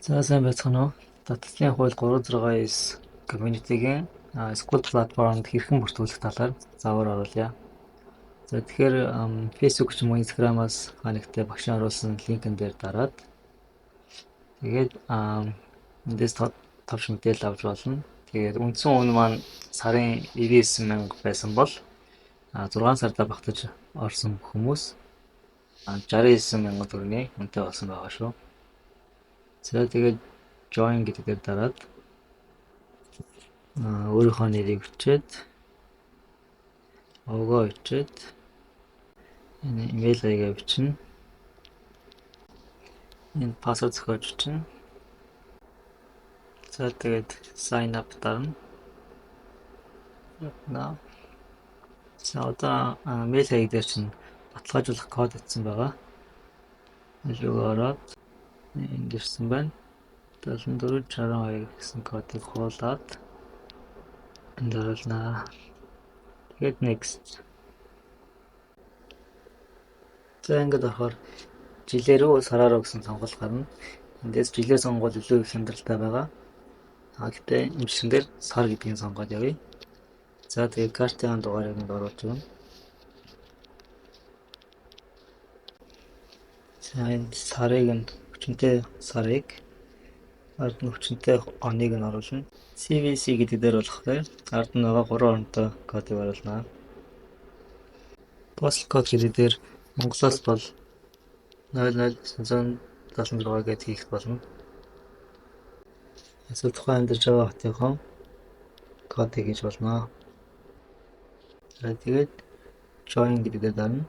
За сайн байцгаана уу? Татлагын хууль 369 community-гийн school platform-д хэрхэн бүртгүүлэх талаар заавар оруулъя. За тэгэхээр Facebook ч юм уу Instagram-аас ханигтай багшийн оруулсан линкэн дээр дараад тэгээд эндээс товч мэдээлэл авч болно. Тэгээд үндсэн үн маань сарын 99,000 байсан бол 6 сардаа багтаж орсон хүмүүс 69,000 төгрөгийн үнэтэй болсон байгаа шүү. За тэгээд join гэдэг дээр дараад өөрийнхөө нэрийг өчөөд лого өчөөд энэ имэйл аягаа бичнэ. Энэ пассворд зохиож бичнэ. За тэгээд sign up дарна. За одоо мэйл хаяг дээр чинь баталгаажуулах код өгсөн байгаа. Илүү ороод энд ирсэн байна. 7462 гэсэн кодыг хуулаад энд оруулнаа. Тэгээд next. За ингээд орохоор жилээ рүү сараа руу гэсэн сонголт гарна. Эндээс жилээ сонгоод илүү их хямдралтай байгаа. Гэхдээ эмчсэн дээр сар гэдгийг сонгоод явъя. За тэгээд картын дугаарыг нь оруулж өгнө. За энэ сарыг нь хүчнтэй сарыг ард нь хүчнтэй оныг нь оруулна. CVC гэдэг дээр болохоор ард нь байгаа 3 оронтой кодыг оруулнаа. Postal code гэдэг дээр Монголоос бол 00976 гэдгийг хийх болно. Эсвэл тухайн амьдарч байгаа хотынхоо кодыг хийж болно. За тэгээд join гэдэг дээр дарна.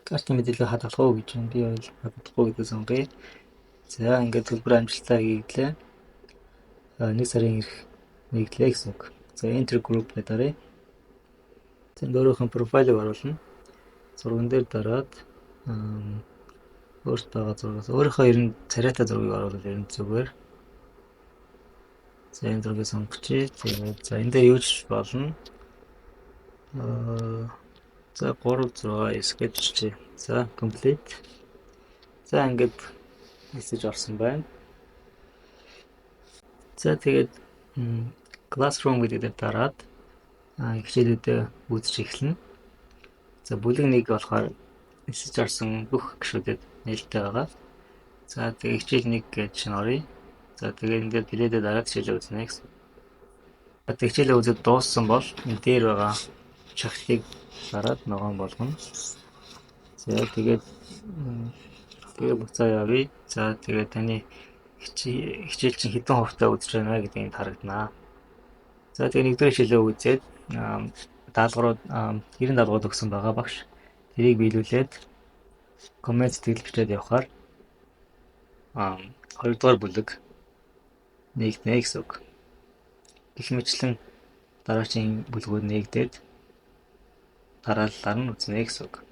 Картын мэдээлэл хадгалах уу гэж байна. Би бол хадгалахгүй гэдэг сонгоё. За ингээд төлбөр амжилттай хийгдлээ. 1 сарын ирэх нэгдлээ гэсэн үг. За enter group дээр даръя. Тэнд өөрийнхөө профайлыг оруулна. Зурган дээр дараад өөрт байгаа зургаас өөрийнхөө ер нь царайтай зургийг оруулах ер нь зүгээр. За энэ зургийг сонгочихъя. Тэгээд за энэ дээр юу ч болно. За 369 гэж биччихье. За complete. За ингээд мессеж орсон байна. За тэгээд classroom гэдэг дээр дараад хичээлүүдэд үзэж эхэлнэ. За бүлэг 1 болохоор мессеж орсон бүх гишүүдэд нээлттэй байгаа. За тэгээд хичээл 1 гэж чинь оръё. За тэгээд энэ дээр плейдээ дараад хичээлээ үзнэ гэсэн. За тэгээд хичээлээ үзээд дууссан бол энэ дээр байгаа чагтыг дараад ногоон болгоно. За тэгээд буцаа явъя. За тэгээд таны хичээл чинь хэдэн хувьтай үзэж байна гэдгийг харагданаа. За тэгээд нэгдүгээр хичээлээ үзээд даалгаврууд 90 даалгаврууд өгсөн байгаа багш. Тэрийг биелүүлээд коммент сэтгэл бичээд явахаар хоёрдугаар бүлэг нэгднэ гэсэн үг. Гэх мэтлэн дараагийн бүлгүүд нэгдээд дараалалаар нь үзнэ гэсэн үг.